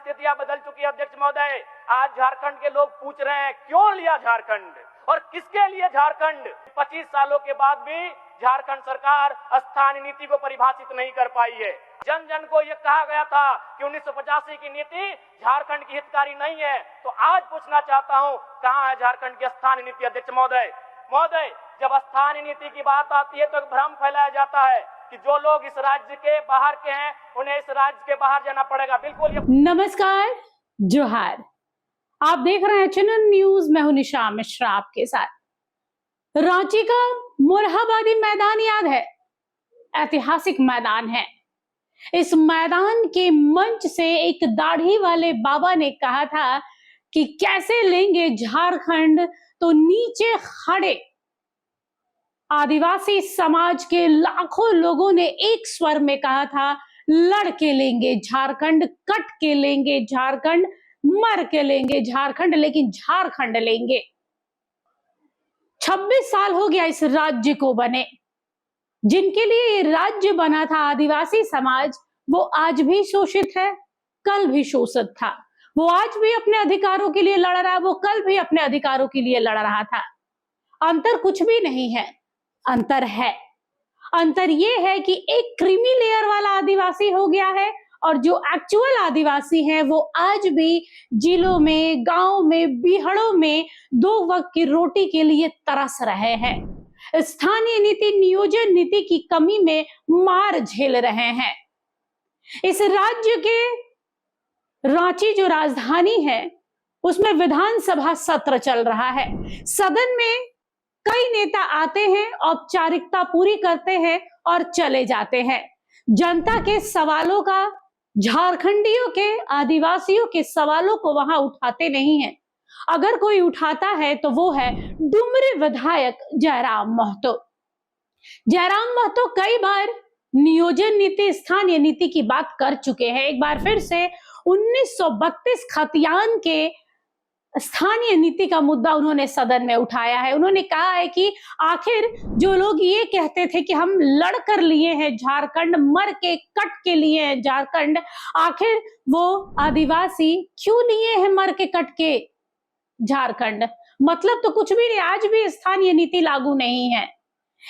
परिस्थितियां बदल चुकी है अध्यक्ष महोदय। आज झारखंड के लोग पूछ रहे हैं क्यों लिया झारखंड और किसके लिए झारखंड। 25 सालों के बाद भी झारखंड सरकार स्थानीय नीति को परिभाषित नहीं कर पाई है। जन जन को यह कहा गया था कि 1985 की नीति झारखंड की हितकारी नहीं है, तो आज पूछना चाहता हूं कहां है झारखंड की स्थानीय नीति अध्यक्ष महोदय। जब स्थानीय नीति की बात आती है तो एक भ्रम फैलाया जाता है कि जो लोग इस राज्य के बाहर के हैं उन्हें इस राज्य के बाहर जाना पड़ेगा। बिल्कुल। नमस्कार, जोहार। आप देख रहे हैं चैनल न्यूज। मैं हूं निशा मिश्रा आपके साथ। रांची का मोरहाबादी मैदान याद है? ऐतिहासिक मैदान है। इस मैदान के मंच से एक दाढ़ी वाले बाबा ने कहा था कि कैसे लेंगे झारखंड, तो नीचे खड़े आदिवासी समाज के लाखों लोगों ने एक स्वर में कहा था, लड़ के लेंगे झारखंड, कट के लेंगे झारखंड, मर के लेंगे झारखंड, लेकिन झारखंड लेंगे। 26 साल हो गया इस राज्य को बने। जिनके लिए ये राज्य बना था आदिवासी समाज, वो आज भी शोषित है, कल भी शोषित था। वो आज भी अपने अधिकारों के लिए लड़ रहा है, वो कल भी अपने अधिकारों के लिए लड़ रहा था। अंतर कुछ भी नहीं है, अंतर है। अंतर ये है कि एक क्रीमी लेयर वाला आदिवासी हो गया है और जो एक्चुअल आदिवासी हैं वो आज भी जिलों में, गांव में, बिहड़ों में 2 वक्त की रोटी के लिए तरस रहे हैं। स्थानीय नीति, नियोजन नीति की कमी में मार झेल रहे हैं। इस राज्य के रांची जो राजधानी है उसमें विधानसभा सत्र चल रहा है। सदन में कई नेता आते हैं, औपचारिकता पूरी करते हैं और चले जाते हैं। जनता के सवालों का, झारखंडियों के, आदिवासियों के सवालों को वहां उठाते नहीं हैं। अगर कोई उठाता है तो वो है डुमरी विधायक जयराम महतो। जयराम महतो कई बार नियोजन नीति, स्थानीय नीति की बात कर चुके हैं। एक बार फिर से 1932 खतियान के स्थानीय नीति का मुद्दा उन्होंने सदन में उठाया है। उन्होंने कहा है कि आखिर जो लोग ये कहते थे कि हम लड़ कर लिए हैं झारखंड, मर के कट के लिए हैं झारखंड, आखिर वो आदिवासी क्यों लिए हैं मर के कट के झारखंड? मतलब तो कुछ भी नहीं, आज भी स्थानीय नीति लागू नहीं है।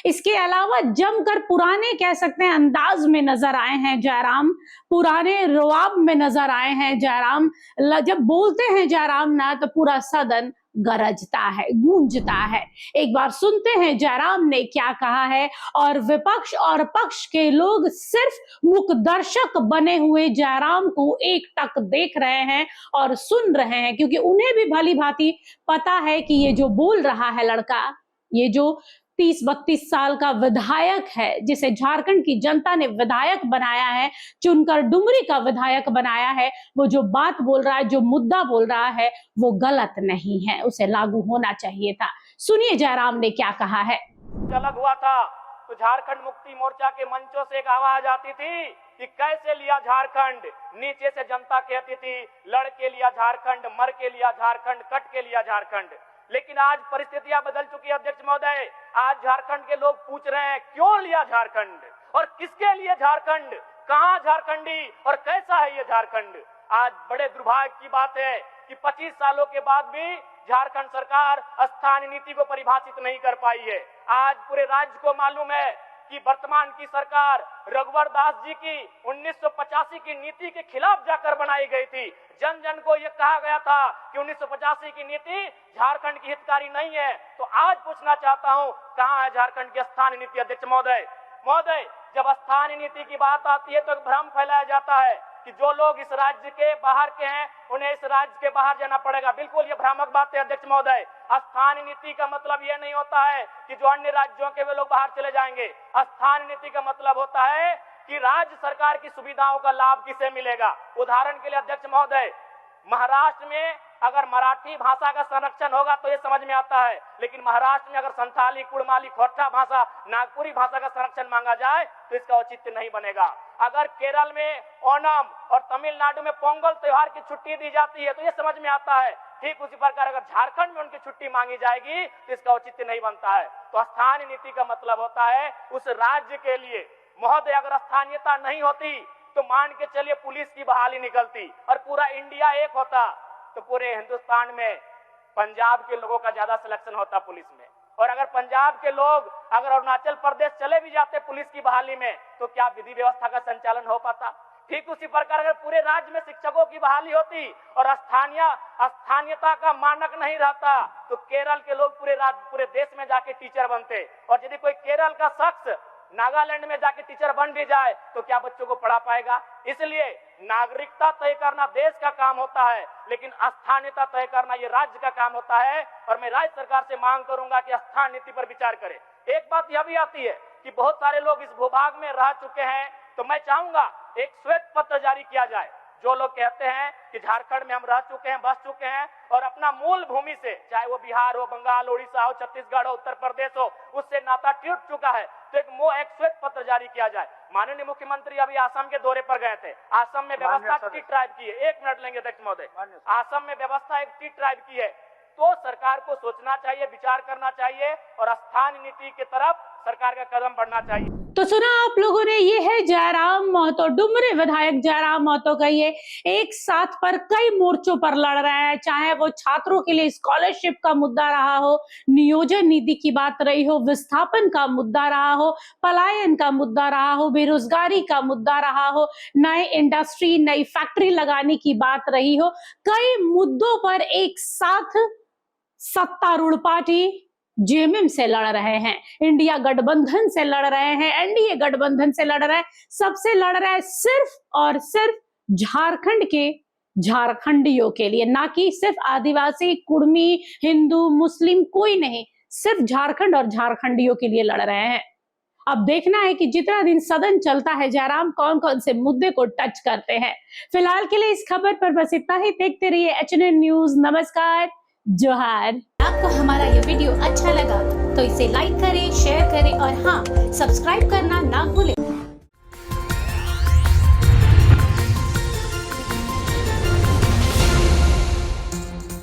इसके अलावा जमकर पुराने कह सकते हैं अंदाज में नजर आए हैं जयराम, पुराने रवाब में नजर आए हैं जयराम। जब बोलते हैं जयराम ना तो पूरा सदन गरजता है, गूंजता है। एक बार सुनते हैं जयराम ने क्या कहा है, और विपक्ष और पक्ष के लोग सिर्फ मुकदर्शक बने हुए जयराम को एकटक देख रहे हैं और सुन रहे हैं, क्योंकि उन्हें भी भली भांति पता है कि ये जो बोल रहा है लड़का, ये जो 30-32 साल का विधायक है, जिसे झारखंड की जनता ने विधायक बनाया है, चुनकर डुमरी का विधायक बनाया है, वो जो बात बोल रहा है, जो मुद्दा बोल रहा है, वो गलत नहीं है, उसे लागू होना चाहिए था। सुनिए जयराम ने क्या कहा है। अलग हुआ था तो झारखंड मुक्ति मोर्चा के मंचों से एक आवाज आती थी कि कैसे लिया झारखंड। नीचे से जनता कहती थी लड़ के लिया झारखंड, मर के लिया झारखंड, कट के लिया झारखंड। लेकिन आज परिस्थितियां बदल चुकी है अध्यक्ष महोदय। आज झारखंड के लोग पूछ रहे हैं क्यों लिया झारखंड और किसके लिए झारखंड, कहां झारखंडी और कैसा है ये झारखंड। आज बड़े दुर्भाग्य की बात है कि 25 सालों के बाद भी झारखंड सरकार स्थानीय नीति को परिभाषित नहीं कर पाई है। आज पूरे राज्य को मालूम है कि वर्तमान की सरकार रघुवर दास जी की 1985 की नीति के खिलाफ जाकर बनाई गई थी। जन जन को यह कहा गया था कि 1985 की नीति झारखंड की हितकारी नहीं है, तो आज पूछना चाहता हूं कहां है झारखंड की स्थानीय नीति अध्यक्ष महोदय। जब स्थानीय नीति की बात आती है तो एक भ्रम फैलाया जाता है कि जो लोग इस राज्य के बाहर के हैं उन्हें इस राज्य के बाहर जाना पड़ेगा। बिल्कुल ये भ्रामक बात है अध्यक्ष महोदय। स्थानीय नीति का मतलब ये नहीं होता है कि जो अन्य राज्यों के वे लोग बाहर चले जाएंगे। स्थानीय नीति का मतलब होता है कि राज्य सरकार की सुविधाओं का लाभ किसे मिलेगा। उदाहरण के लिए अध्यक्ष महोदय, महाराष्ट्र में अगर मराठी भाषा का संरक्षण होगा तो ये समझ में आता है, लेकिन महाराष्ट्र में अगर संथाली, कुड़माली, खोरठा भाषा, नागपुरी भाषा का संरक्षण मांगा जाए तो इसका औचित्य नहीं बनेगा। अगर केरल में ओणम और तमिलनाडु में पोंगल त्योहार की छुट्टी दी जाती है तो ये समझ में आता है। ठीक उसी प्रकार अगर झारखंड में उनकी छुट्टी मांगी जाएगी तो इसका औचित्य नहीं बनता है। तो स्थानीय नीति का मतलब होता है उस राज्य के लिए। महोदय, अगर स्थानीयता नहीं होती तो मान के चलिए पुलिस की बहाली निकलती और पूरा इंडिया एक होता, तो पूरे हिंदुस्तान में पंजाब के लोगों का ज्यादा सिलेक्शन होता पुलिस में। और अगर पंजाब के लोग अगर अरुणाचल प्रदेश चले भी जाते पुलिस की बहाली में, तो क्या विधि व्यवस्था का संचालन हो पाता? ठीक उसी प्रकार अगर पूरे राज्य में शिक्षकों की बहाली होती और स्थानीयता का मानक नहीं रहता, तो केरल के लोग पूरे देश में जाके टीचर बनते। और यदि कोई केरल का शख्स नागालैंड में जाके टीचर बन भी जाए, तो क्या बच्चों को पढ़ा पाएगा? इसलिए नागरिकता तय करना देश का काम होता है, लेकिन स्थानीयता तय करना ये राज्य का काम होता है। और मैं राज्य सरकार से मांग करूंगा कि स्थान नीति पर विचार करे। एक बात यह भी आती है कि बहुत सारे लोग इस भूभाग में रह चुके हैं, तो मैं चाहूंगा एक श्वेत पत्र जारी किया जाए। जो लोग कहते हैं कि झारखंड में हम रह चुके हैं, बस चुके हैं और अपना मूल भूमि से, चाहे वो बिहार हो, बंगाल, उड़ीसा हो, छत्तीसगढ़ हो, उत्तर प्रदेश हो, उससे नाता टूट चुका है, तो एक श्वेत पत्र जारी किया जाए। माननीय मुख्यमंत्री अभी असम के दौरे पर गए थे। असम में व्यवस्था टी ट्राइब की है। 1 मिनट लेंगे अध्यक्ष महोदय। असम में व्यवस्था एक टी ट्राइब की है, तो सरकार को सोचना चाहिए, विचार करना चाहिए और स्थानीय नीति की तरफ सरकार का कदम बढ़ना चाहिए। तो सुना आप लोगों ने, ये है जयराम महतो, डुमरी विधायक जयराम महतो का ये एक साथ पर कई मोर्चों पर लड़ रहा है। चाहे वो छात्रों के लिए स्कॉलरशिप का मुद्दा रहा हो, नियोजन नीति की बात रही हो, विस्थापन का मुद्दा रहा हो, पलायन का मुद्दा रहा हो, बेरोजगारी का मुद्दा रहा हो, नए इंडस्ट्री, नई फैक्ट्री लगाने की बात रही हो, कई मुद्दों पर एक साथ सत्तारूढ़ पार्टी जेएमएम से लड़ रहे हैं, इंडिया गठबंधन से लड़ रहे हैं, एनडीए गठबंधन से लड़ रहे हैं, सबसे लड़ रहा है सिर्फ और सिर्फ झारखंड के झारखंडियों के लिए, ना कि सिर्फ आदिवासी, कुर्मी, हिंदू, मुस्लिम, कोई नहीं, सिर्फ झारखंड और झारखंडियों के लिए लड़ रहे हैं। अब देखना है कि जितना दिन सदन चलता है जयराम कौन कौन से मुद्दे को टच करते हैं। फिलहाल के लिए इस खबर पर बस इतना ही। देखते रहिए HNN न्यूज। नमस्कार, जोहार। आपको हमारा ये वीडियो अच्छा लगा तो इसे लाइक करें, शेयर करें और हाँ, सब्सक्राइब करना ना भूलें।